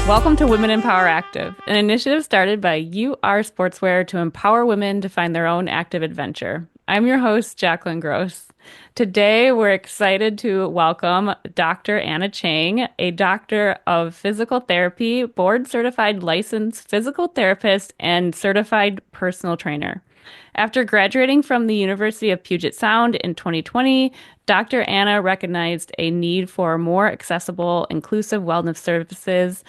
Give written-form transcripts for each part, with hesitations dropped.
Welcome to Women in Power Active, an initiative started by UR Sportswear to empower women to find their own active adventure. I'm your host, Jacalyn Gross. Today, we're excited to welcome Dr. Anna Chang, a doctor of physical therapy, board certified licensed physical therapist, and certified personal trainer. After graduating from the University of Puget Sound in 2020, Dr. Anna recognized a need for more accessible, inclusive wellness services.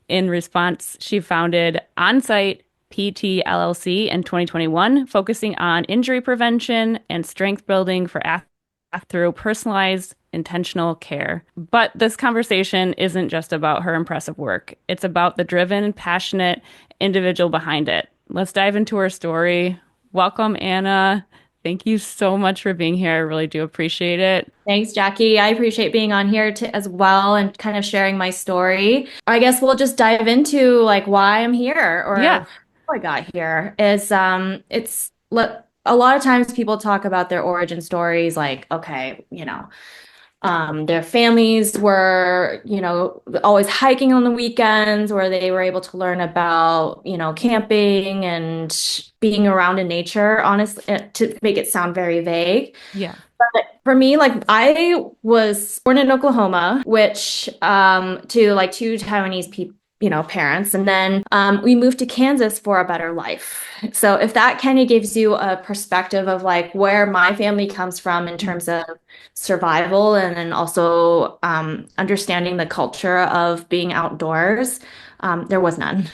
In response, she founded Onsite PT LLC in 2021, focusing on injury prevention and strength building for athletes through personalized, intentional care. But this conversation isn't just about her impressive work. It's about the driven, passionate individual behind it. Let's dive into her story. Welcome, Anna. Thank you so much for being here. I really do appreciate it. Thanks, Jackie. I appreciate being on here as well and kind of sharing my story. I guess we'll just dive into like why I'm here Yeah. or how I got here. A lot of times people talk about their origin stories like, okay, their families were, always hiking on the weekends where they were able to learn about, camping and being around in nature, honestly, to make it sound very vague. Yeah. For me, like I was born in Oklahoma, which to like two Taiwanese people, parents, and then we moved to Kansas for a better life. So if that kind of gives you a perspective of like where my family comes from in terms of survival and then also understanding the culture of being outdoors, there was none.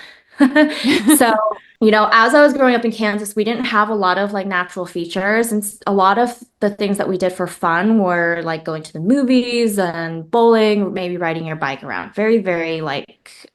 So as I was growing up in Kansas, we didn't have a lot of like natural features, and a lot of the things that we did for fun were like going to the movies and bowling, maybe riding your bike around. Very, very like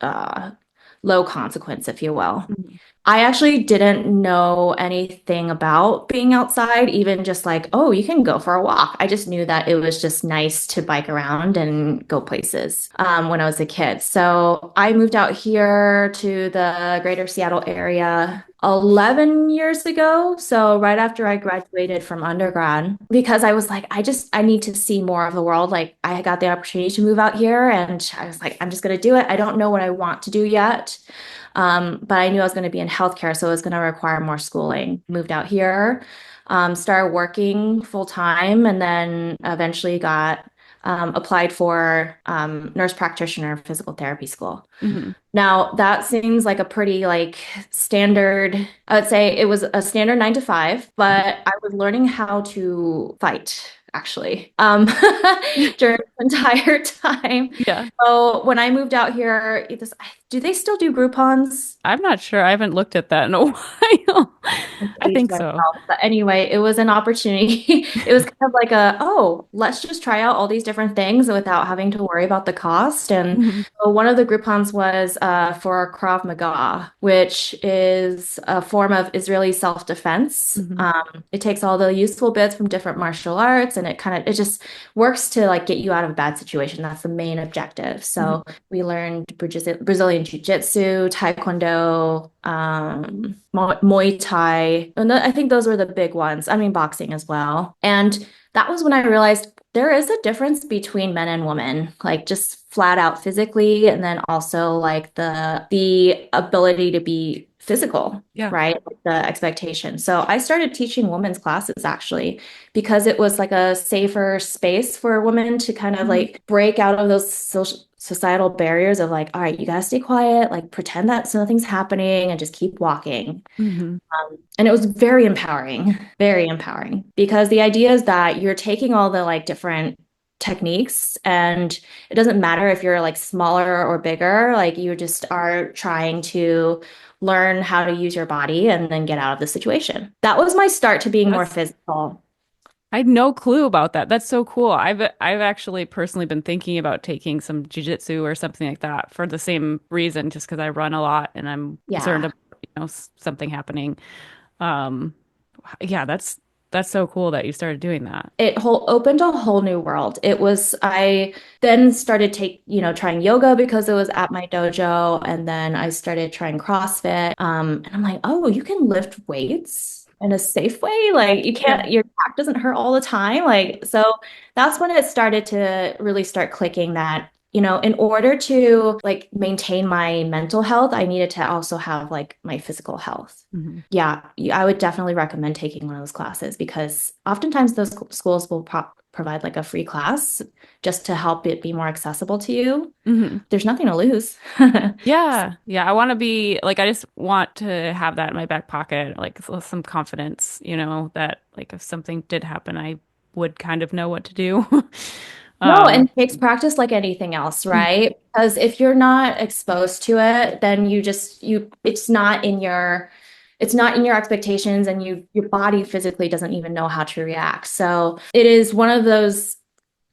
low consequence, if you will. Mhm. I actually didn't know anything about being outside, even just like, oh, you can go for a walk. I just knew that it was just nice to bike around and go places when I was a kid. So I moved out here to the greater Seattle area 11 years ago. So right after I graduated from undergrad, because I was like, I need to see more of the world. Like I got the opportunity to move out here and I was like, I'm just going to do it. I don't know what I want to do yet. But I knew I was going to be in healthcare, so it was going to require more schooling. Moved out here, started working full time, and then eventually got applied for nurse practitioner physical therapy school. Mhm. Now, that seems like a pretty like standard, I would say it was a standard 9 to 5, but I was learning how to fight actually during the entire time. Yeah. So when I moved out here, do they still do Groupons? I'm not sure. I haven't looked at that in a while. I Age think so. myself. But anyway, it was an opportunity. It was kind of like oh, let's just try out all these different things without having to worry about the cost. And Mhm. so one of the Groupons was for Krav Maga, which is a form of Israeli self-defense. Mhm. It takes all the useful bits from different martial arts and it just works to like get you out of a bad situation. That's the main objective. Mhm. So we learned Brazilian Jiu-Jitsu, Taekwondo, Muay Thai. And I think those were the big ones. I mean, boxing as well. And that was when I realized there is a difference between men and women, like just flat out physically, and then also like the ability to be physical, Yeah. right? Like the expectation. So I started teaching women's classes actually because it was like a safer space for women to kind of Mhm. like break out of those societal barriers of like, all right, you gotta stay quiet, like pretend that nothing's happening and just keep walking. Mhm. And it was very empowering because the idea is that you're taking all the like different techniques and it doesn't matter if you're like smaller or bigger, like you just are trying to learn how to use your body and then get out of the situation. That was my start to being more That's physical. I had no clue about that. That's so cool. I've actually personally been thinking about taking some jujitsu or something like that for the same reason, just because I run a lot and I'm concerned Yeah. about, something happening. Um, yeah, that's so cool that you started doing that. Opened a whole new world. I then started trying yoga because it was at my dojo, and then I started trying CrossFit. And I'm like, oh, you can lift weights in a safe way. Like you Yeah. can't, your back doesn't hurt all the time. Like, so that's when it started to really start clicking that, in order to like maintain my mental health, I needed to also have like my physical health. Hmm. Yeah, I would definitely recommend taking one of those classes because oftentimes those schools will provide like a free class just to help it be more accessible to you. Hmm. There's nothing to lose. Yeah. Yeah. I want to be like, I just want to have that in my back pocket, like some confidence, that like if something did happen, I would kind of know what to do. No, and Um, it takes practice like anything else, mm, right? Because if you're not exposed to it, then it's not in your expectations and your body physically doesn't even know how to react. So it is one of those,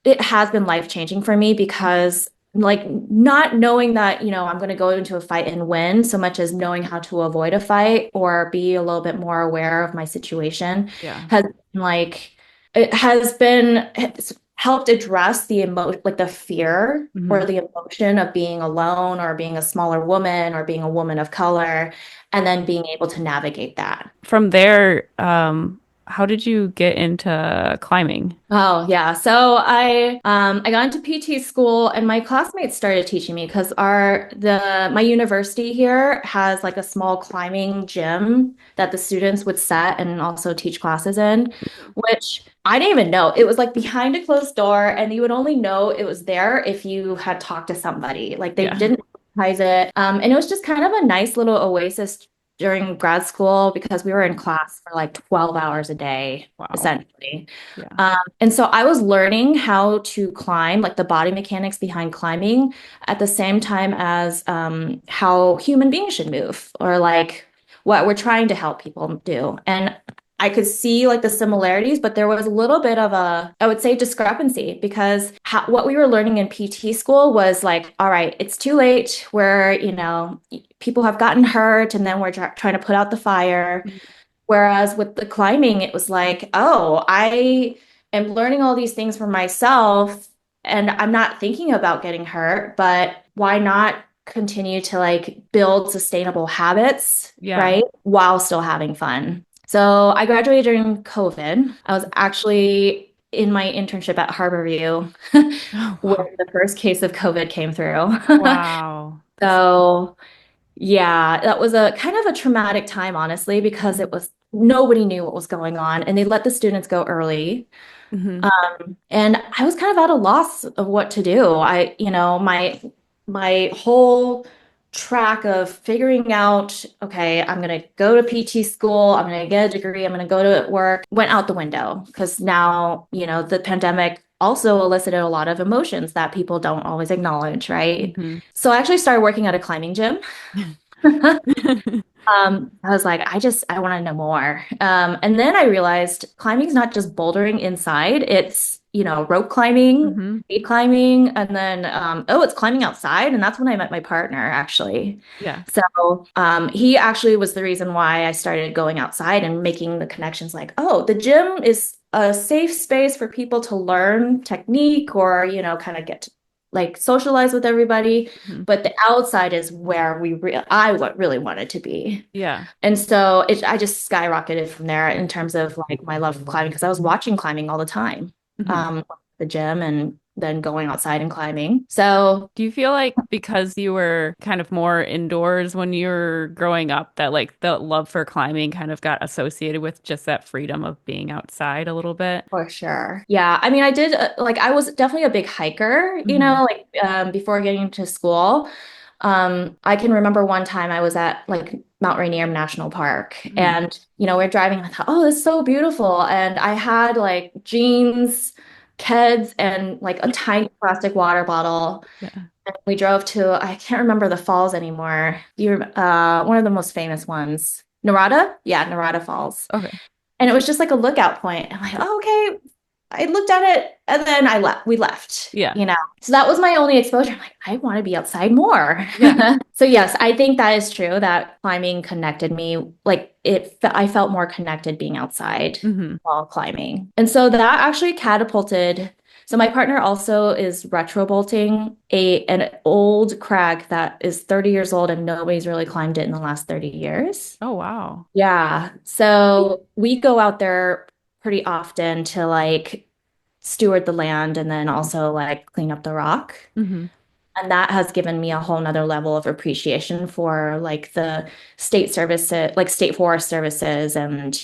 it has been life-changing for me because like not knowing that, I'm going to go into a fight and win so much as knowing how to avoid a fight or be a little bit more aware of my situation yeah. has been like it has been it's helped address the emotion like the fear Hmm. or the emotion of being alone or being a smaller woman or being a woman of color and then being able to navigate that. From there, how did you get into climbing? Oh yeah. So I got into PT school and my classmates started teaching me because our the my university here has like a small climbing gym that the students would set and also teach classes in, which I didn't even know. It was like behind a closed door and you would only know it was there if you had talked to somebody. Like they Yeah. didn't advertise it. And it was just kind of a nice little oasis during grad school because we were in class for like 12 hours a day, Wow. essentially. Yeah. And so I was learning how to climb, like the body mechanics behind climbing, at the same time as how human beings should move or like what we're trying to help people do. And I could see like the similarities, but there was a little bit of I would say, discrepancy because what we were learning in PT school was like, all right, it's too late. People have gotten hurt and then we're trying to put out the fire. Whereas with the climbing, it was like, oh, I am learning all these things for myself and I'm not thinking about getting hurt, but why not continue to like build sustainable habits, Yeah. right? While still having fun. So I graduated during COVID. I was actually in my internship at Harborview Oh, when wow. the first case of COVID came through. Wow. So yeah, that was a kind of a traumatic time, honestly, because it was nobody knew what was going on and they let the students go early. Hmm. And I was kind of at a loss of what to do. My whole track of figuring out, okay, I'm gonna go to PT school, I'm gonna get a degree, I'm gonna go to work, went out the window because now, the pandemic also elicited a lot of emotions that people don't always acknowledge, right? Hmm. So I actually started working at a climbing gym. I was like, I want to know more. And then I realized climbing's not just bouldering inside, it's, rope climbing, Hmm. speed climbing, and then, it's climbing outside. And that's when I met my partner, actually. Yeah. So, he actually was the reason why I started going outside and making the connections like, oh, the gym is a safe space for people to learn technique or, kind of get to like socialize with everybody. Hmm. But the outside is where I really wanted to be. Yeah. And so I just skyrocketed from there in terms of like my love of climbing because I was watching climbing all the time, Hmm. um, the gym and then going outside and climbing. So Do you feel like because you were kind of more indoors when you were growing up, that like the love for climbing kind of got associated with just that freedom of being outside a little bit? for sure. Yeah. I mean, I did like I was definitely a big hiker, Hmm. like before getting into school. I can remember one time I was at like Mount Rainier National Park Hmm. and, we're driving and I thought, oh, this is so beautiful. And I had like jeans, Keds, and like a tiny plastic water bottle. Yeah. And we drove to, I can't remember the falls anymore. One of the most famous ones. Narada? Yeah, Narada Falls. Okay. And it was just like a lookout point. I'm like, oh, okay. I looked at it and then I left. We left, Yeah. So that was my only exposure. I'm like, I want to be outside more. Yeah. So yes, I think that is true that climbing connected me. Like I felt more connected being outside Hmm. while climbing. And so that actually catapulted. So my partner also is retro bolting an old crag that is 30 years old and nobody's really climbed it in the last 30 years. Oh, wow. Yeah. So we go out there pretty often to like steward the land and then also like clean up the rock. Hmm. And that has given me a whole nother level of appreciation for like the state services, like state forest services and,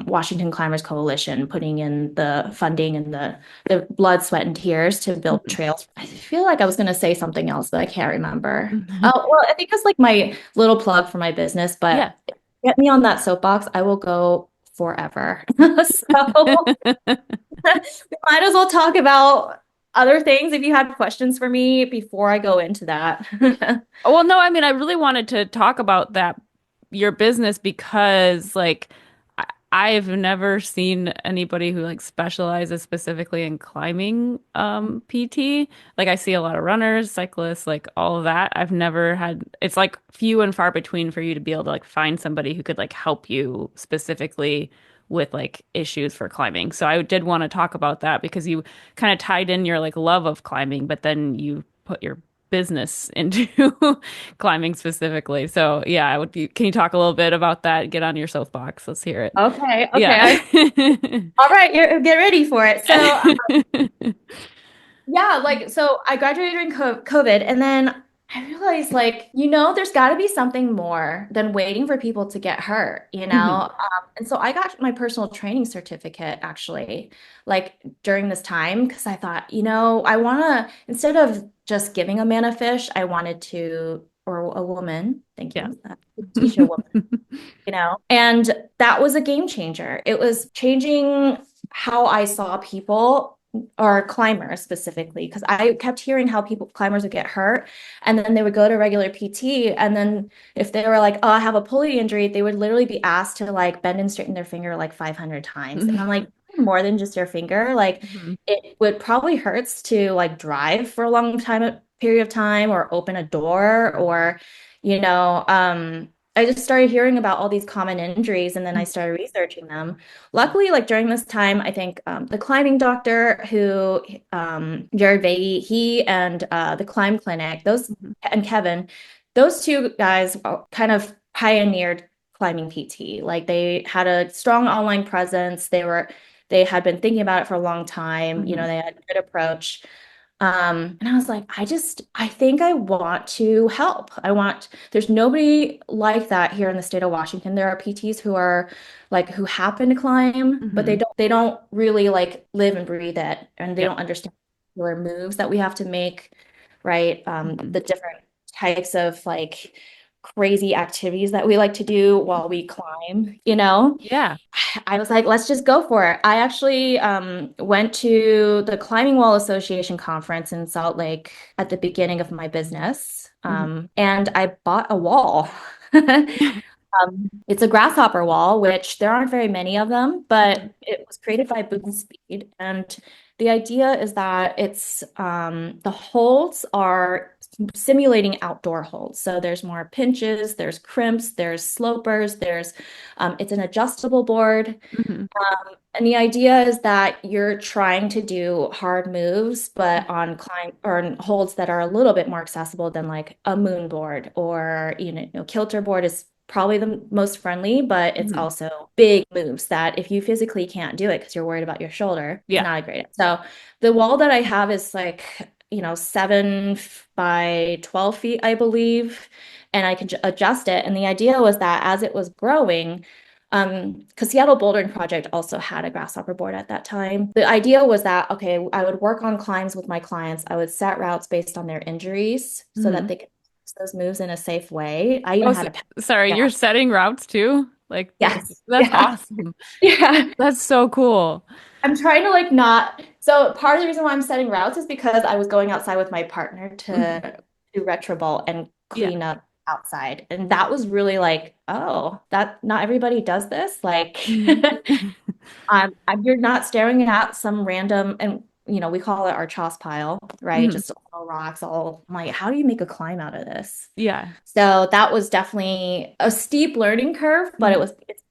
Washington Climbers Coalition putting in the funding and the blood, sweat, and tears to build Mhm. trails. I feel like I was going to say something else, but I can't remember. Mhm. Oh, well, I think it's like my little plug for my business, Yeah. but get me on that soapbox. I will go forever. So we might as well talk about other things if you had questions for me before I go into that. Well, no, I mean, I really wanted to talk about that, your business, because I've never seen anybody who like specializes specifically in climbing PT. Like I see a lot of runners, cyclists, like all of that. I've never had, it's like few and far between for you to be able to like find somebody who could like help you specifically with like issues for climbing. So I did want to talk about that because you kind of tied in your like love of climbing, but then you put your business into climbing specifically. So yeah, can you talk a little bit about that? Get on your soapbox. Let's hear it. Okay, okay. Yeah. All right, get ready for it. So, yeah, like, so I graduated during COVID, and then I realized, like, there's got to be something more than waiting for people to get hurt, you Mhm. know? And so I got my personal training certificate actually, like, during this time, because I thought, I want to, instead of just giving a man a fish, I wanted to, or a woman, thank Yeah. you, teach a woman, and that was a game changer. It was changing how I saw people or climbers specifically, because I kept hearing how climbers would get hurt and then they would go to regular PT. And then if they were like, oh, I have a pulley injury, they would literally be asked to like bend and straighten their finger like 500 times. And I'm like, more than just your finger. Like Mhm. it would probably hurts to like drive for a long time, period of time, or open a door, or, you know, I just started hearing about all these common injuries and then I started researching them. Luckily, like during this time, I think the climbing doctor who, Jared Vagey, he and the Climb Clinic, and Kevin, those two guys kind of pioneered climbing PT. Like they had a strong online presence. They had been thinking about it for a long time. Mhm. They had a good approach. And I was like, I think I want to help. There's nobody like that here in the state of Washington. There are PTs who are like, who happen to climb, but Mhm. they don't really like live and breathe it. And they Yep. don't understand the moves that we have to make, right? Mhm. The different types of like crazy activities that we like to do while we climb. Yeah. I was like, let's just go for it. I actually went to the Climbing Wall Association conference in Salt Lake at the beginning of my business, Mhm. and I bought a wall. It's a grasshopper wall, which there aren't very many of them, but Mhm. it was created by Boot and Speed. And the idea is that the holds are simulating outdoor holds. So there's more pinches, there's crimps, there's slopers, it's an adjustable board. Mhm. And the idea is that you're trying to do hard moves, but on climb or on holds that are a little bit more accessible than like a moon board or kilter board is probably the most friendly, but it's Mhm. also big moves that if you physically can't do it because you're worried about your shoulder, it's Yeah. not a great. So the wall that I have is like, 7 by 12 feet, I believe, and I can adjust it. And the idea was that as it was growing, because Seattle Bouldering Project also had a grasshopper board at that time. The idea was that, okay, I would work on climbs with my clients. I would set routes based on their injuries so that Mhm. they could use those moves in a safe way. I even Oh, had so, a sorry, yeah. you're setting routes too? Like Yes. that's Yeah. awesome. Yeah. That's so cool. I'm trying to like not. So part of the reason why I'm setting routes is because I was going outside with my partner Mhm. to do retrobult and Yeah. clean up outside. And that was really like, oh, that not everybody does this. Like Mhm. you're not staring at some random, and we call it our choss pile, right? Mhm. Just all rocks, all. I'm like, how do you make a climb out of this? Yeah. So that was definitely a steep learning curve, but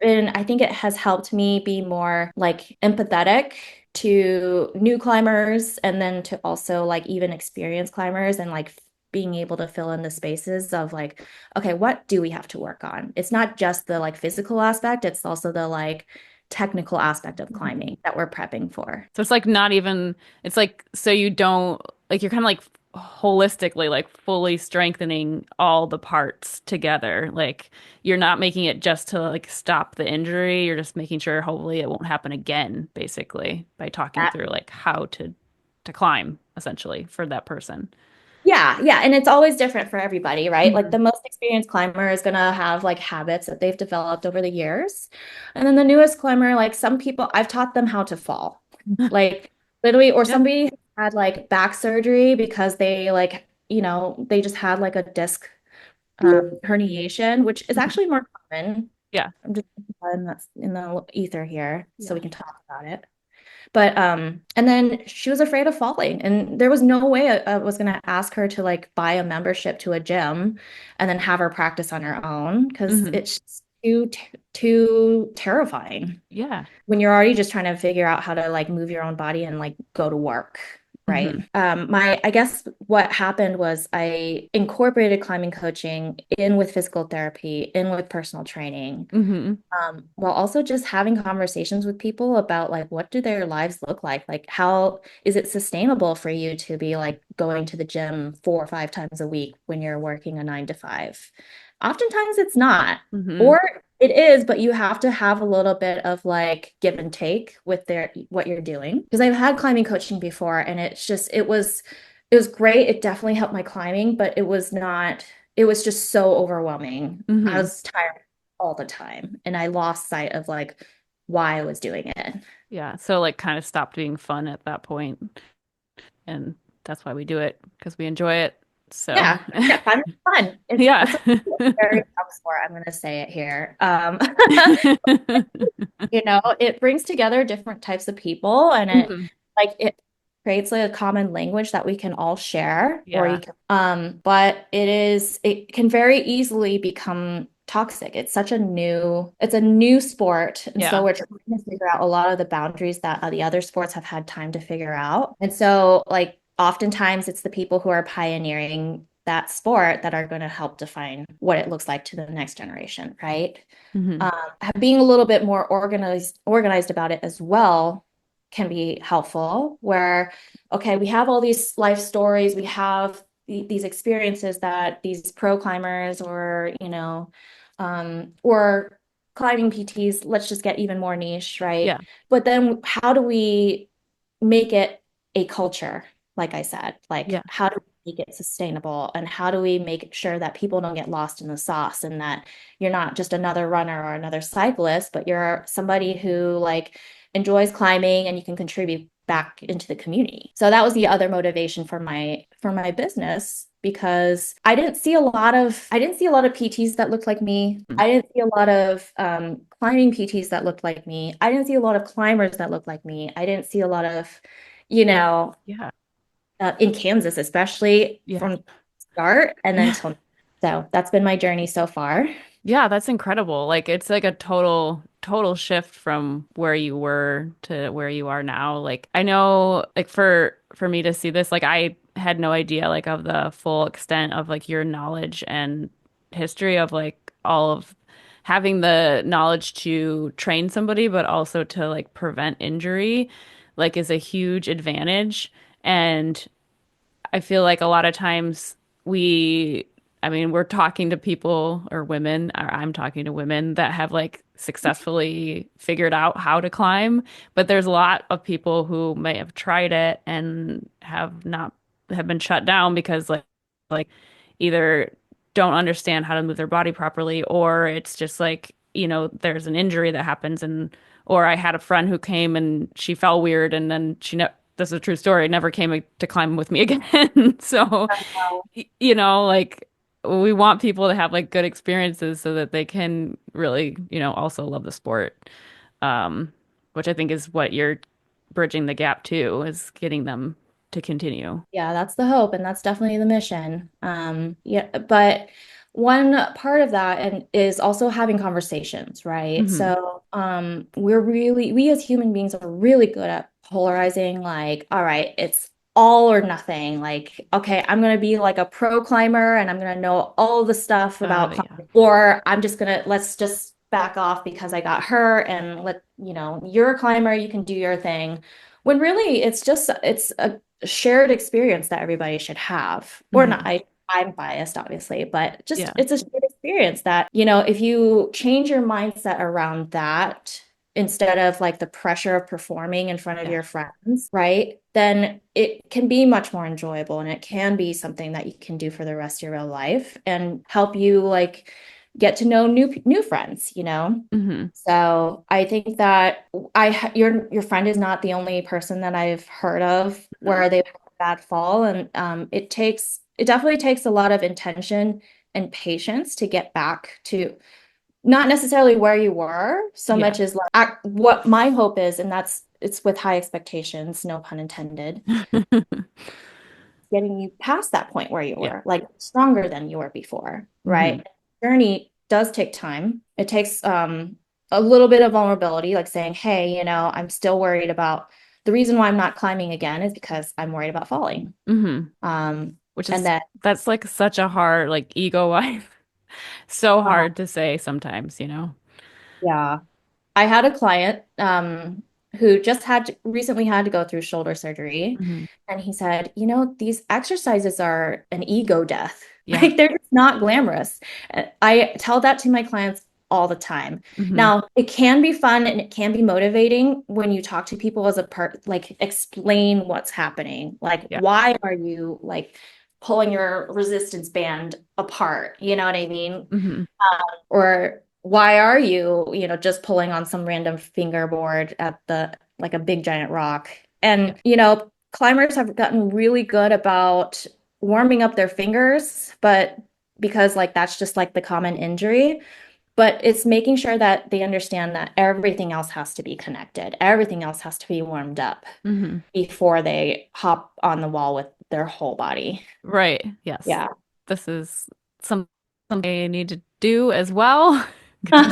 Mhm. I think it has helped me be more like empathetic to new climbers and then to also like even experienced climbers and like being able to fill in the spaces of like, okay, what do we have to work on? It's not just the like physical aspect, it's also the like technical aspect of Mhm. climbing that we're prepping for. So it's like not even, it's like, so you don't, like, you're kind of like holistically, like fully strengthening all the parts together. Like you're not making it just to like stop the injury. You're just making sure hopefully it won't happen again, basically, by talking through like how to climb essentially for that person. Yeah, yeah, and it's always different for everybody, right? Like Hmm. the most experienced climber is gonna have like habits that they've developed over the years. And then the newest climber, like some people, I've taught them how to fall. Like literally, or Yeah. somebody had like back surgery because they like, they just had like a disc herniation, which is Mhm. actually more common. Yeah. I'm just putting that in the ether here so we Yeah. can talk about it. But and then she was afraid of falling, and there was no way I was gonna ask her to like buy a membership to a gym and then have her practice on her own because Hmm. it's just too terrifying Yeah. when you're already just trying to figure out how to like move your own body and like go to work, right? Hmm. I guess what happened was I incorporated climbing coaching in with physical therapy, in with personal training, Hmm. while also just having conversations with people about like what do their lives look like? Like how is it sustainable for you to be like going to the gym 4 or 5 times a week when you're working a 9 to 5? Oftentimes it's not. Hmm. Or it is, but you have to have a little bit of like give and take with their what you're doing. Because I've had climbing coaching before and it was great. It definitely helped my climbing, but it was just so overwhelming. I Hmm. was tired all the time. And I lost sight of like why I was doing it. Yeah. So like kind of stopped being fun at that point, and that's why we do it because we enjoy it. So Yeah. Yeah. Fun is fun. It's yeah. a very tough sport. I'm going to say it here. It brings together different types of people and Mhm. it creates like a common language that we can all share or you Yeah. can but it can very easily become toxic. It's a new sport. And so Yeah. we're trying to figure out a lot of the boundaries that the other sports have had time to figure out. And so like oftentimes it's the people who are pioneering that sport that are going to help define what it looks like to the next generation, right? Hmm. um, Being a little bit more organized about it as well can be helpful where okay, we have all these life stories, we have these experiences that these pro climbers or climbing PTs, let's just get even more niche, right? Yeah. But then how do we make it a culture? Like I said, like Yeah. how do we make it sustainable and how do we make sure that people don't get lost in the sauce and that you're not just another runner or another cyclist, but you're somebody who like enjoys climbing and you can contribute back into the community. So that was the other motivation for my business because I didn't see a lot of PTs that looked like me. Mm. I didn't see a lot of climbing PTs that looked like me. I didn't see a lot of climbers that looked like me. I didn't see a lot of, you know, Yeah. in Kansas, especially Yeah. from start and then Yeah. till so that's been my journey so far. Yeah, that's incredible. Like it's like a total shift from where you were to where you are now. Like I know like for me to see this, like I had no idea like of the full extent of like your knowledge and history of like all of having the knowledge to train somebody, but also to like prevent injury, like is a huge advantage. And I feel like a lot of times I mean, we're talking to people or women, or I'm talking to women that have like successfully figured out how to climb, but there's a lot of people who may have tried it and have been shut down because like either don't understand how to move their body properly or it's just like, there's an injury that happens or I had a friend who came and she fell weird and then this is a true story, never came to climb with me again. So, like we want people to have like good experiences so that they can really, also love the sport. Which I think is what you're bridging the gap to, is getting them to continue. Yeah, that's the hope, and that's definitely the mission. Yeah, but one part of that and is also having conversations, right? Hmm. So, we as human beings are really good at polarizing, like, all right, it's all or nothing. Like, okay, I'm gonna be like a pro climber and I'm gonna know all the stuff about Yeah. climbing, or let's just back off because I got hurt and you're a climber, you can do your thing. When really it's a shared experience that everybody should have. Or not, Hmm. I'm biased, obviously, but just Yeah. it's a shared experience that, if you change your mindset around that instead of like the pressure of performing in front of Yeah. your friends, right? Then it can be much more enjoyable and it can be something that you can do for the rest of your real life and help you like get to know new friends. Hmm. So I think that your friend is not the only person that I've heard of Hmm. where they've had a bad fall, and it definitely takes a lot of intention and patience to get back to not necessarily where you were so Yeah. much as like what my hope is, and it's with high expectations, no pun intended, getting you past that point where you Yeah. were, like stronger than you were before, Hmm. right? Journey does take time. It takes a little bit of vulnerability, like saying, hey, I'm still worried about the reason why I'm not climbing again is because I'm worried about falling. Hmm. Um, Which and is then that's like such a hard, like ego wise, so uh, hard to say sometimes. yeah. I had a client who just recently had to go through shoulder surgery. Hmm. And he said, these exercises are an ego death. Yeah. Like they're just not glamorous. I tell that to my clients all the time. Hmm. Now, it can be fun and it can be motivating when you talk to people as a part, like explain what's happening. Like, Yeah. why are you like pulling your resistance band apart? You know what I mean? Hmm. Or why are you, just pulling on some random fingerboard at the like a big giant rock? Yeah. And, climbers have gotten really good about warming up their fingers, but because like that's just like the common injury, but it's making sure that they understand that everything else has to be connected. Everything else has to be warmed up Hmm. before they hop on the wall with their whole body. Right. Yes. Yeah. This is something I need to do as well. 'Cause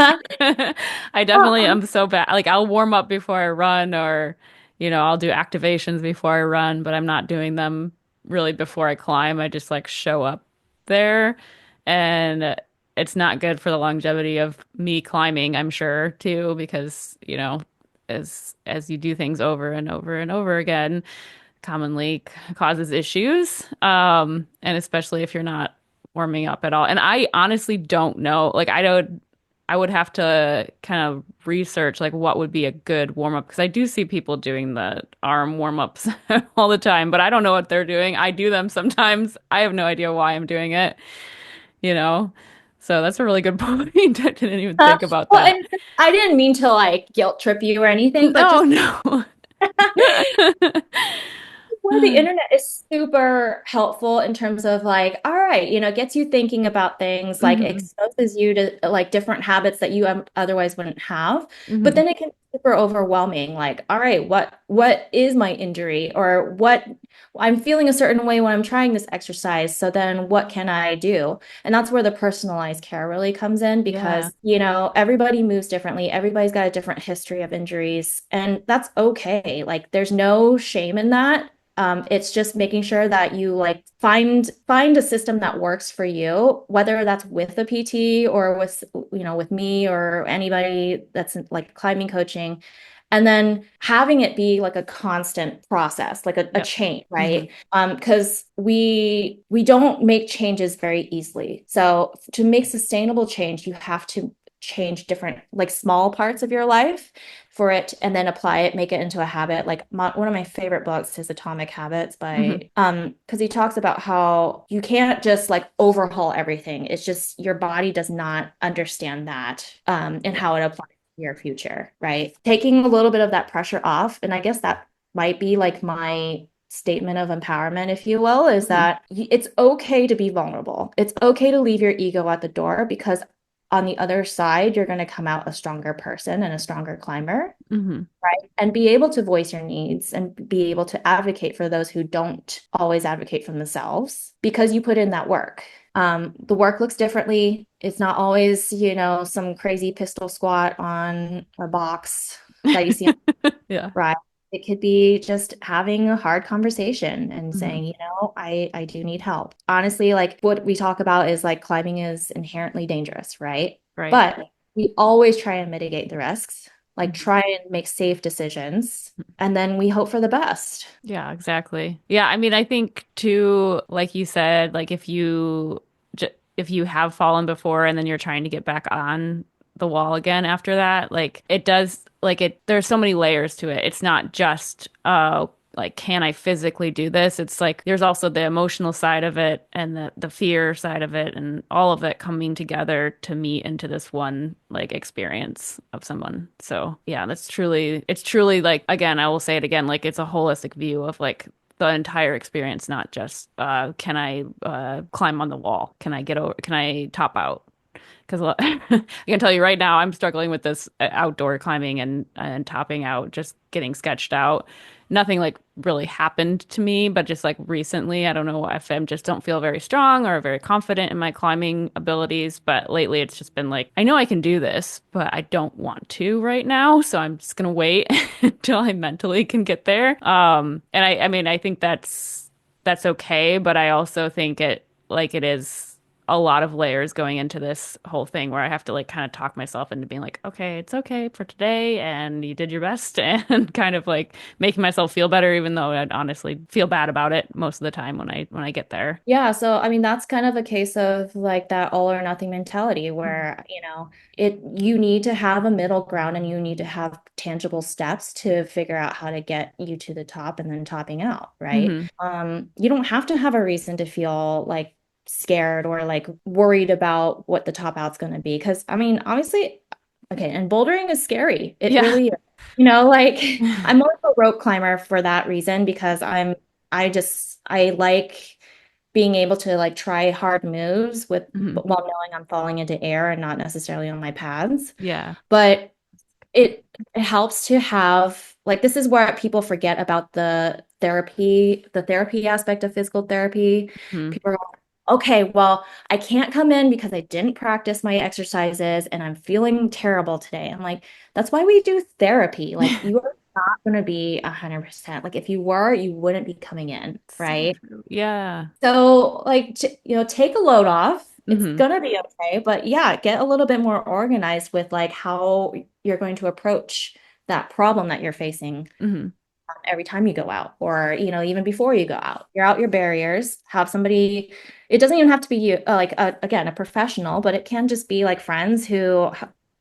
I definitely am so bad. Like I'll warm up before I run or I'll do activations before I run, but I'm not doing them really before I climb. I just like show up there and it's not good for the longevity of me climbing, I'm sure, too, because as you do things over and over and over again, commonly causes issues. And especially if you're not warming up at all. And I honestly don't know. Like I would have to kind of research like what would be a good warm up because I do see people doing the arm warm ups all the time, but I don't know what they're doing. I do them sometimes. I have no idea why I'm doing it, you know? So that's a really good point. I didn't even think about Well, that. and I didn't mean to like guilt trip you or anything, but No, just no. where the internet is super helpful in terms of like, all right, gets you thinking about things, like Hmm. exposes you to like different habits that you otherwise wouldn't have. But Hmm. then it can be super overwhelming. Like, all right, what is my injury, or what I'm feeling a certain way when I'm trying this exercise. So then what can I do? And that's where the personalized care really comes in Yeah. because, everybody moves differently. Everybody's got a different history of injuries, and that's okay. Like, there's no shame in that. It's just making sure that you like find a system that works for you, whether that's with a PT or with me or anybody that's like climbing coaching, and then having it be like a constant process, like a Yep. change, Hmm. right? Because we don't make changes very easily. So to make sustainable change, you have to change different like small parts of your life for it and then apply it, make it into a habit. Like one of my favorite books is Atomic Habits Hmm. by because he talks about how you can't just like overhaul everything. It's just your body does not understand that and Yeah. how it applies to your future, right? Taking a little bit of that pressure off, and I guess that might be like my statement of empowerment, if you will, is Hmm. that it's okay to be vulnerable. It's okay to leave your ego at the door because on the other side, you're going to come out a stronger person and a stronger climber, Hmm. right? And be able to voice your needs and be able to advocate for those who don't always advocate for themselves because you put in that work. The work looks differently. It's not always, some crazy pistol squat on a box that you see on Yeah. the ride. It could be just having a hard conversation and Hmm. saying, I do need help. Honestly, like what we talk about is like climbing is inherently dangerous, right? Right. But we always try and mitigate the risks. like try and make safe decisions, and then we hope for the best. Yeah, exactly. Yeah, I mean, I think too, like you said, like if you have fallen before and then you're trying to get back on the wall again after that, like it does, like it, there's so many layers to it. It's not just, like, can I physically do this? It's like there's also the emotional side of it and the fear side of it and all of it coming together to meet into this one like experience of someone. So yeah, it's truly like again, I will say it again, like it's a holistic view of like the entire experience, not just can I climb on the wall? Can I get over? Can I top out? Because I can tell you right now, I'm struggling with this outdoor climbing and topping out, just getting sketched out. Nothing like really happened to me, but just like recently, I don't know if I'm just don't feel very strong or very confident in my climbing abilities. But lately, it's just been like, I know I can do this, but I don't want to right now. So I'm just gonna wait until I mentally can get there. And I mean, I think that's okay, but I also think it is a lot of layers going into this whole thing where I have to like kind of talk myself into being like, okay, it's okay for today and you did your best and kind of like making myself feel better even though I'd honestly feel bad about it most of the time when I get there. Yeah, so I mean that's kind of a case of like that all or nothing mentality where, you need to have a middle ground and you need to have tangible steps to figure out how to get you to the top and then topping out, right? Hmm. You don't have to have a reason to feel like scared or like worried about what the top out's going to be. Because I mean, obviously, okay, and bouldering is scary. It Yeah. really is. Like I'm more of a rope climber for that reason because I like being able to like try hard moves with Hmm. while knowing I'm falling into air and not necessarily on my pads. Yeah. But it helps to have like this is where people forget about the therapy aspect of physical therapy. Hmm. People are like, okay, well, I can't come in because I didn't practice my exercises and I'm feeling terrible today. I'm like, that's why we do therapy. Like you are not going to be 100%. Like if you were, you wouldn't be coming in, So right? true. Yeah. So, like, take a load off. It's Hmm. gonna be okay, but yeah, get a little bit more organized with like how you're going to approach that problem that you're facing Hmm. every time you go out, or even before you go out. You're out your barriers. Have somebody. It doesn't even have to be you, again, a professional, but it can just be like friends who,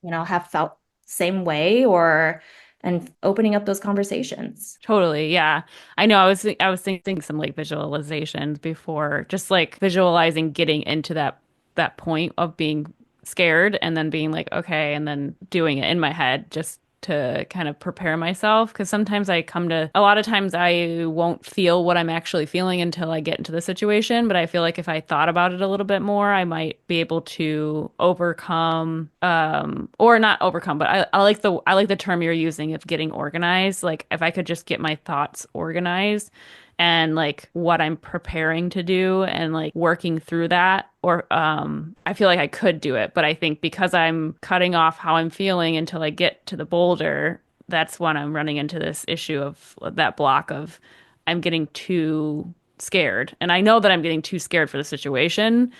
have felt same way, or and opening up those conversations. Totally. Yeah. I know I was thinking some like visualizations before, just like visualizing getting into that point of being scared and then being like, okay, and then doing it in my head just to kind of prepare myself. Because sometimes a lot of times I won't feel what I'm actually feeling until I get into the situation. But I feel like if I thought about it a little bit more, I might be able to overcome, or not overcome, but I like the term you're using of getting organized. Like if I could just get my thoughts organized and like what I'm preparing to do and like working through that or I feel like I could do it, but I think because I'm cutting off how I'm feeling until I get to the boulder, that's when I'm running into this issue of that block of I'm getting too scared. And I know that I'm getting too scared for the situation,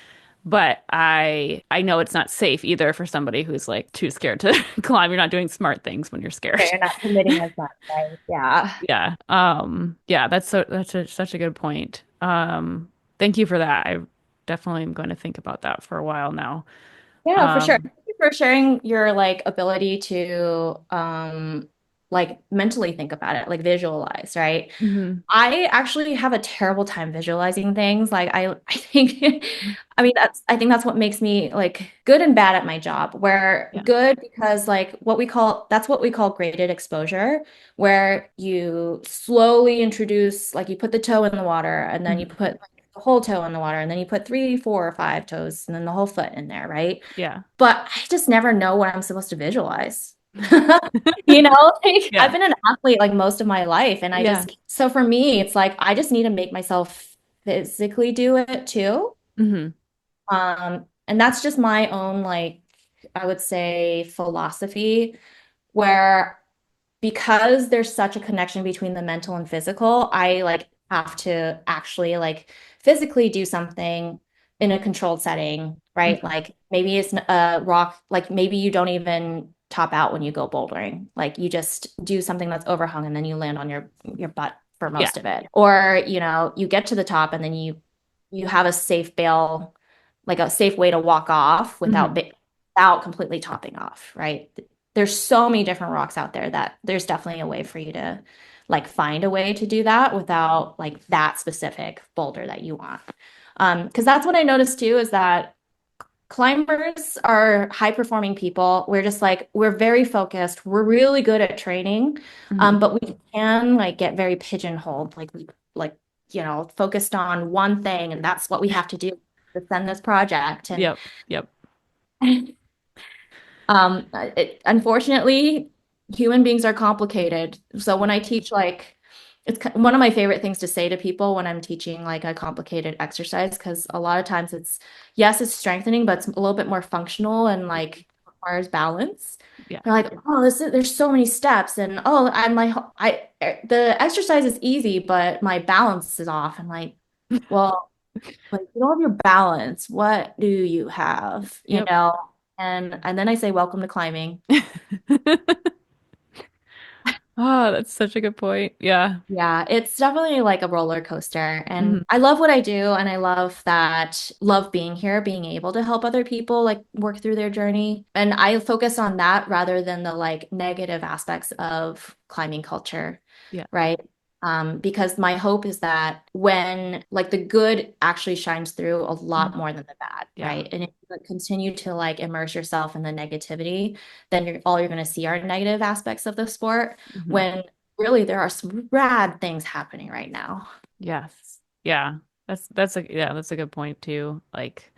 but I know it's not safe either for somebody who's like too scared to climb. You're not doing smart things when you're Right, scared. you're not committing as much, right? Yeah. Yeah. Yeah, such a good point. Thank you for that. I definitely am going to think about that for a while now. Yeah, for sure. Um, Thank you for sharing your like ability to like mentally think about it, like visualize, right? mhm. I actually have a terrible time visualizing things. Like I think I think that's what makes me like good and bad at my job. Where Yeah. good because like that's what we call graded exposure, where you slowly introduce like you put the toe in the water and then you Mhm. put like, the whole toe in the water and then you put three, four, or five toes and then the whole foot in there, right? Yeah. But I just never know what I'm supposed to visualize. Like I've Yeah. been an athlete like most of my life, and Yeah. so for me, it's like I just need to make myself physically do it too. Hmm. And that's just my own, like, I would say philosophy, where because there's such a connection between the mental and physical, I like have to actually like physically do something in a controlled setting, right? Hmm. Like maybe it's a rock, like maybe you don't even top out when you go bouldering. Like you just do something that's overhung and then you land on your butt for Yeah. most of it. Or, you get to the top and then you have a safe bail, like a safe way to walk off Hmm. without completely topping off, right? There's so many different rocks out there that there's definitely a way for you to like find a way to do that without like that specific boulder that you want. Because that's what I noticed too is that climbers are high performing people. We're just like, we're very focused. We're really good at training, Hmm. but we can like get very pigeonholed, like, focused on one thing, and that's what we have to do to send this project. And Yep. Yep. Unfortunately, human beings are complicated. So when I teach, like, one of my favorite things to say to people when I'm teaching like a complicated exercise, because a lot of times yes, it's strengthening, but it's a little bit more functional and like requires balance. Yeah. They're like, oh, there's so many steps, and oh, the exercise is easy, but my balance is off. I'm like, well, but if you don't have your balance, what do you have? Yep. And then I say, welcome to climbing. Oh, that's such a good point. Yeah. Yeah, it's definitely like a roller coaster. Hmm. And I love what I do. And I love being here, being able to help other people like work through their journey. And I focus on that rather than the like negative aspects of climbing culture, Yeah. right? Because my hope is that when like the good actually shines through a lot Mhm. more than the bad, Yeah. right? And if you continue to like immerse yourself in the negativity, then all you're going to see are negative aspects of the sport. Hmm. When really there are some rad things happening right now. Yes. Yeah. That's a good point too. Like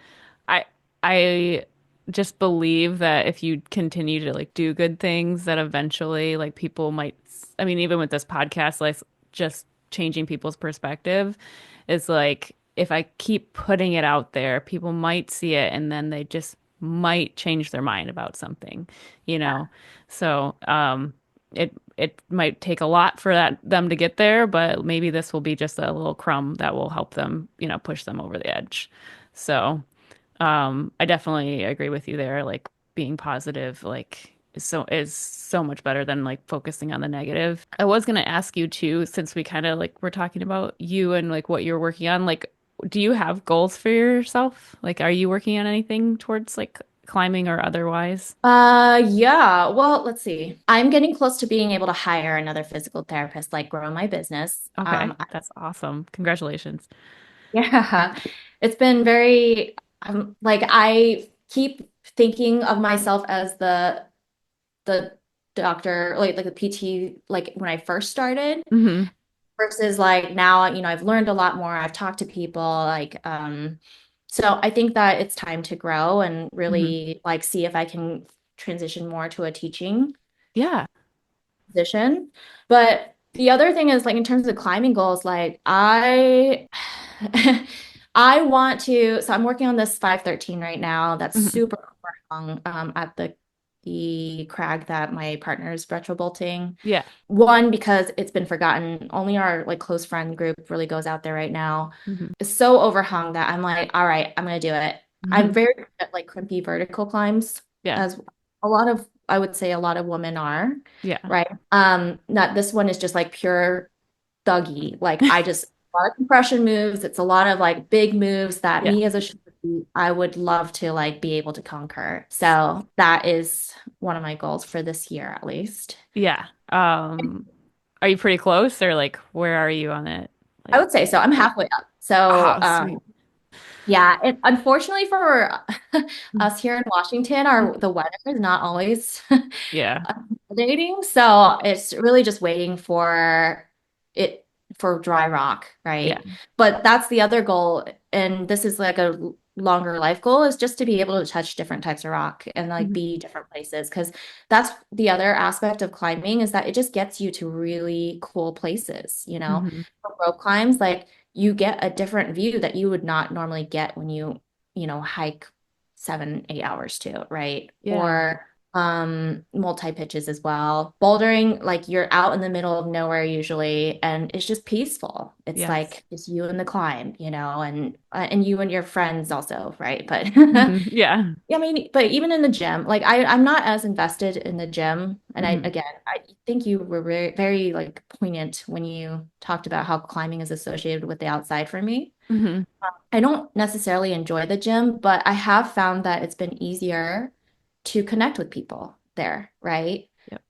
I I just believe that if you continue to like do good things that eventually like people might I mean even with this podcast like just changing people's perspective is like if I keep putting it out there, people might see it and then they just might change their mind about something, you know. So, it might take a lot for them to get there, but maybe this will be just a little crumb that will help them, push them over the edge. So, I definitely agree with you there. Like being positive, like is so much better than like focusing on the negative. I was gonna ask you too, since we kind of like we're talking about you and like what you're working on, like do you have goals for yourself? Like are you working on anything towards like climbing or otherwise? Yeah. Well, let's see. I'm getting close to being able to hire another physical therapist, like grow my business. Okay, that's awesome. Congratulations. Yeah. It's been very, like I keep thinking of myself as the doctor, like the PT, like when I first started. Hmm. Versus like now, I've learned a lot more. I've talked to people so I think that it's time to grow and Hmm. really like see if I can transition more to a teaching Yeah. position. But the other thing is like in terms of climbing goals, like I I want to, so I'm working on this 513 right now. That's Hmm. super overhung at the crag that my partner is retro bolting. Yeah. One, because it's been forgotten. Only our like close friend group really goes out there right now. Hmm. It's so overhung that I'm like, all right, I'm gonna do it. I'm Hmm. very good at like crimpy vertical climbs, Yeah. as I would say a lot of women are, Yeah. right? Not this one is just like pure thuggy. Like I just a lot of compression moves. It's a lot of like big moves that Yeah. me as a shorty, I would love to like be able to conquer. So that is one of my goals for this year at least. Yeah. Are you pretty close or like where are you on it? I Like, would say so. I'm halfway up. So, oh, sweet. yeah, unfortunately for us here in Washington, the weather is not always Yeah. accommodating. So it's really just waiting it for dry rock, Yeah. right? But that's the other goal, and this is like a longer life goal, is just to be able to touch different types of rock and like Hmm. be different places. Because that's the other aspect of climbing is that it just gets you to really cool places, Hmm. For rope climbs, like you get a different view that you would not normally get when you hike 7, 8 hours too, right? Yeah. Or multi pitches as well. Bouldering, like you're out in the middle of nowhere usually, and it's just peaceful. It's Yes. like just you and the climb, and you and your friends also, right? But Yeah. yeah, I mean, but even in the gym, like I'm not as invested in the gym. And Hmm. I think you were very, very like poignant when you talked about how climbing is associated with the outside for me. Hmm. I don't necessarily enjoy the gym, but I have found that it's been easier to connect with people there, right? Yep.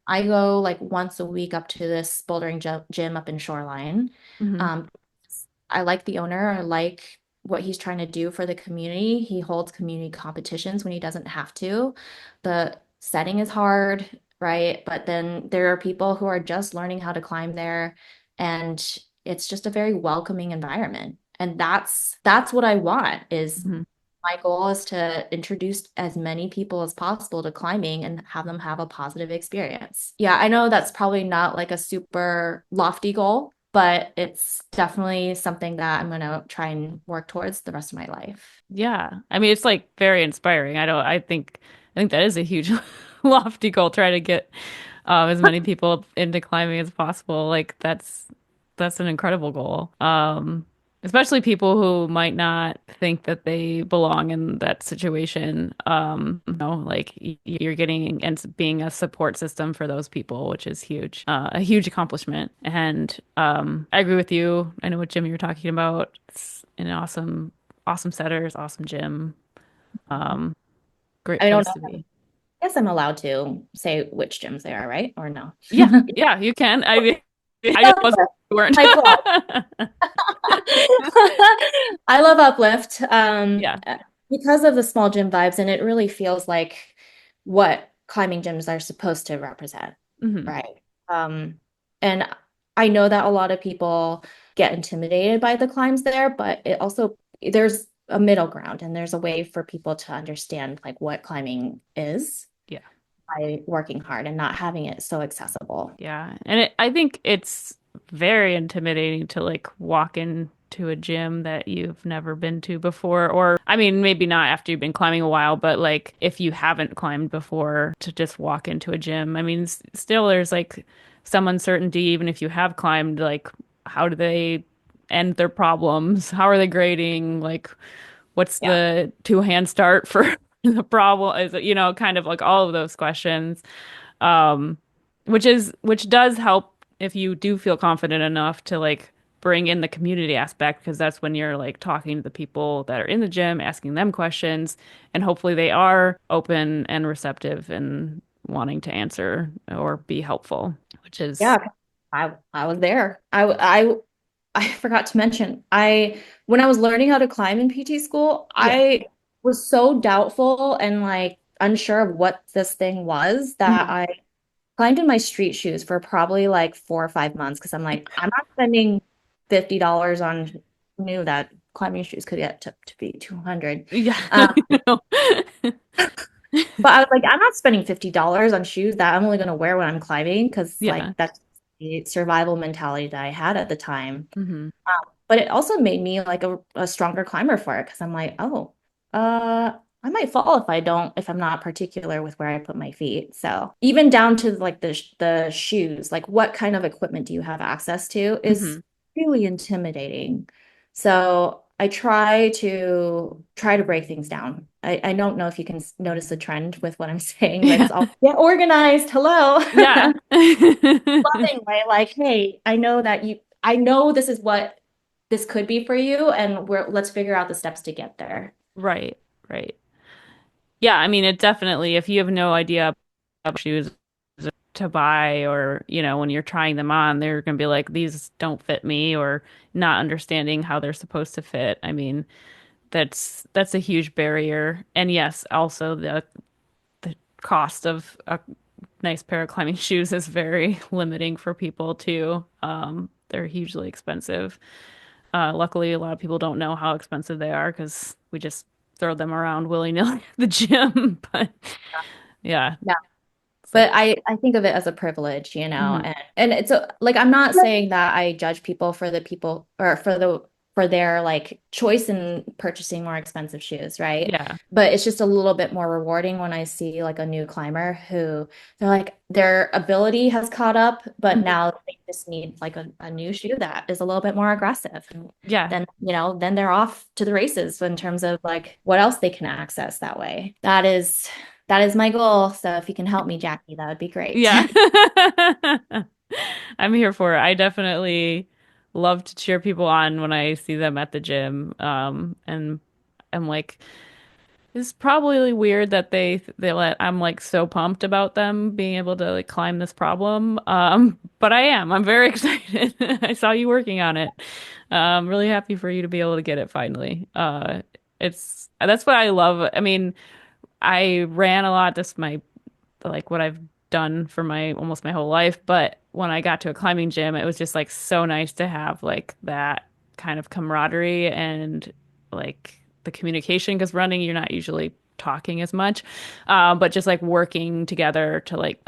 I go like once a week up to this bouldering gym up in Shoreline. Hmm. Um, I like the owner. I like what he's trying to do for the community. He holds community competitions when he doesn't have to. The setting is hard, right? But then there are people who are just learning how to climb there, and it's just a very welcoming environment. And that's what I want is Hmm. my goal is to introduce as many people as possible to climbing and have them have a positive experience. Yeah, I know that's probably not like a super lofty goal, but it's definitely something that I'm going to try and work towards the rest of my life. Yeah. I mean, it's like very inspiring. I think that is a huge lofty goal, try to get as many people into climbing as possible. Like that's an incredible goal. Especially people who might not think that they belong in that situation. Like you're getting and being a support system for those people, which is huge. A huge accomplishment. And I agree with you. I know what gym you're talking about. It's an awesome setters, awesome gym. Um, Great I don't place know. to be. I guess I'm allowed to say which gyms they are, right? Or no? Yeah, yeah, you can. I mean, I just wasn't you weren't. My blog. I love Uplift Yeah. because of the small gym vibes, and it really feels like what climbing gyms are supposed to represent, Hmm. right? And I know that a lot of people get intimidated by the climbs there, but it also there's a middle ground and there's a way for people to understand like what climbing is Yeah. by working hard and not having it so accessible. Yeah. I think it's very intimidating to like walk into a gym that you've never been to before. Or, I mean, maybe not after you've been climbing a while, but like if you haven't climbed before to just walk into a gym. I mean, still there's like some uncertainty, even if you have climbed, like how do they end their problems? How are they grading? Like, what's Yeah. the two-hand start for the problem? Is it, kind of like all of those questions. um, which does help if you do feel confident enough to like bring in the community aspect because that's when you're like talking to the people that are in the gym, asking them questions, and hopefully they are open and receptive and wanting to answer or be helpful, which is Yeah, I was there. I forgot to mention, I when I was learning how to climb in PT school, yeah. I was so doubtful and like unsure of what this thing was that Mhm. I climbed in my street shoes for probably like 4 or 5 months because I'm like, I'm not spending $50 on knew that climbing shoes could get to be 200. Yeah. Um, You know? but I was like, I'm not spending $50 on shoes that I'm only going to wear when I'm climbing because Yeah. like that's the survival mentality that I had at the time. Hmm. But it also made me like a stronger climber for it because I'm like, oh, I might fall if I'm not particular with where I put my feet. So even down to like the shoes, like what kind of equipment do you have access to is Hmm. really intimidating. So I try to break things down. I don't know if you can notice the trend with what I'm saying, but Yeah. it's all get organized. Hello. Yeah. Loving way, like, hey, I know this is what this could be for you, and let's figure out the steps to get there. Right. Right. Yeah, I mean, it definitely, if you have no idea about shoes to buy or, when you're trying them on, they're going to be like, these don't fit me or not understanding how they're supposed to fit. I mean, that's a huge barrier. And yes, also the cost of a nice pair of climbing shoes is very limiting for people too. They're hugely expensive. Luckily, a lot of people don't know how expensive they are because we just throw them around willy-nilly at the gym. But yeah, Yeah. it's like, But I think of it as a privilege, mhm. and it's like I'm not saying that I judge people for the for their like choice in purchasing more expensive shoes, right? Yeah. But it's just a little bit more rewarding when I see like a new climber who they're like their ability has caught up, but Mhm. now they just need like a new shoe that is a little bit more aggressive. And Yeah. then, then they're off to the races in terms of like what else they can access that way. That is my goal. So if you can help me, Jackie, that would be great. Yeah. I'm here for it. I definitely love to cheer people on when I see them at the gym. And I'm like, it's probably weird that they let I'm like so pumped about them being able to like climb this problem. But I am. I'm very excited. I saw you working on it. Really happy for you to be able to get it finally. It's that's what I love. I mean, I ran a lot. This my like what I've done for my almost my whole life. But when I got to a climbing gym, it was just like so nice to have like that kind of camaraderie and like the communication because running, you're not usually talking as much. But just like working together to like,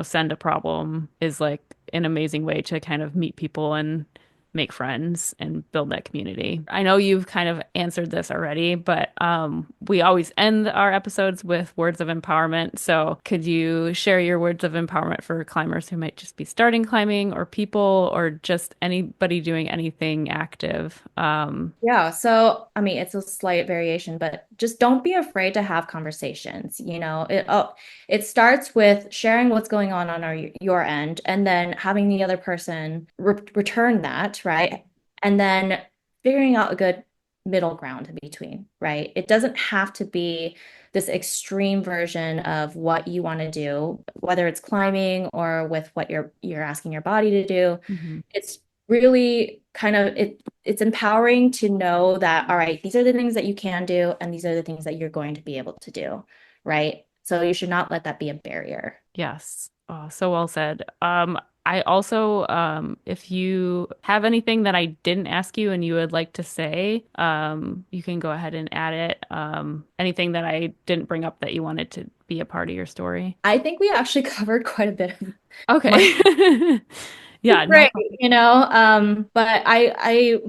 send a problem is like an amazing way to kind of meet people and make friends and build that community. I know you've kind of answered this already, but we always end our episodes with words of empowerment. So could you share your words of empowerment for climbers who might just be starting climbing or people or just anybody doing anything active? Yeah, so I mean, it's a slight variation, but just don't be afraid to have conversations. It starts with sharing what's going on your end, and then having the other person return that, right? And then figuring out a good middle ground in between, right? It doesn't have to be this extreme version of what you want to do, whether it's climbing or with what you're asking your body to do. Mhm. It's really kind of it's empowering to know that, all right, these are the things that you can do, and these are the things that you're going to be able to do, right? So you should not let that be a barrier. Yes. Oh, so well said. I also, if you have anything that I didn't ask you and you would like to say, you can go ahead and add it. Anything that I didn't bring up that you wanted to be a part of your story. I think we actually covered quite a bit of my Okay. Yeah, no great, problem. but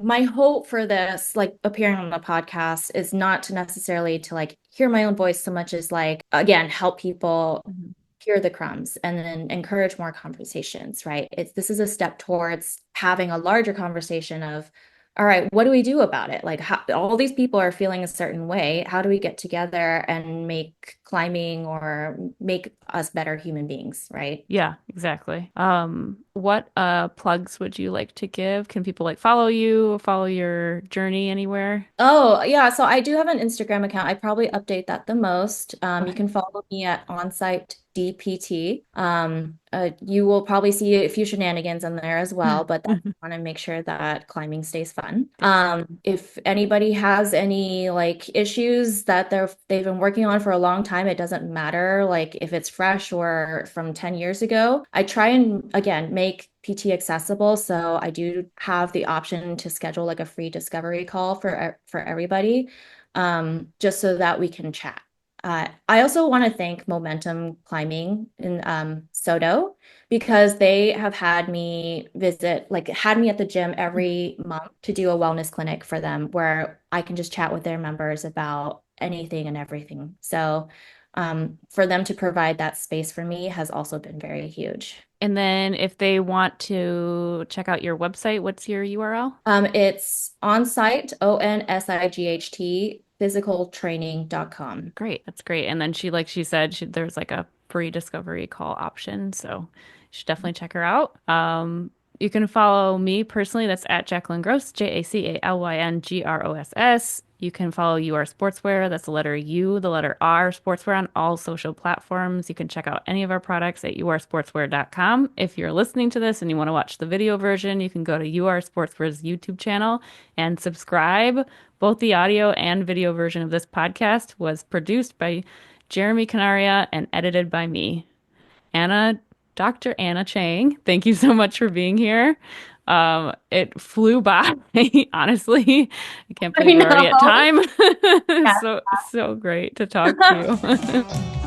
my hope for this, like appearing on the podcast, is not to necessarily to like hear my own voice so much as like, again, help people Mhm. hear the crumbs and then encourage more conversations, right? This is a step towards having a larger conversation of, all right, what do we do about it? Like how, all these people are feeling a certain way. How do we get together and make climbing or make us better human beings, right? Yeah, exactly. What plugs would you like to give? Can people like follow you, follow your journey anywhere? Oh, yeah. So I do have an Instagram account. I probably update that the most. You Okay. can follow me at onsite DPT. You will probably see a few shenanigans in there as well, but I want to make sure that climbing stays fun. Yes. If anybody has any like issues that they've been working on for a long time, it doesn't matter like if it's fresh or from 10 years ago. I try and again make PT accessible, so I do have the option to schedule like a free discovery call for everybody, just so that we can chat. I also want to thank Momentum Climbing in Soto because they have had me at the gym every month to do a wellness clinic for them where I can just chat with their members about anything and everything. So, for them to provide that space for me has also been very huge. And then if they want to check out your website, what's your URL? It's onsite, ONSIGHT, physicaltraining.com. Great. That's great. And then like she said, there's like a free discovery call option. So you should definitely check her out. You can follow me personally. That's at Jacalyn Gross, JACALYNGROSS. You can follow UR Sportswear. That's the letter U, the letter R, Sportswear on all social platforms. You can check out any of our products at ursportswear.com. If you're listening to this and you want to watch the video version, you can go to UR Sportswear's YouTube channel and subscribe. Both the audio and video version of this podcast was produced by Jeremy Canaria and edited by me, Anna, Dr. Anna Chang. Thank you so much for being here. It flew by, honestly. I can't I believe we're already at know. time. Yeah. So great to talk to you.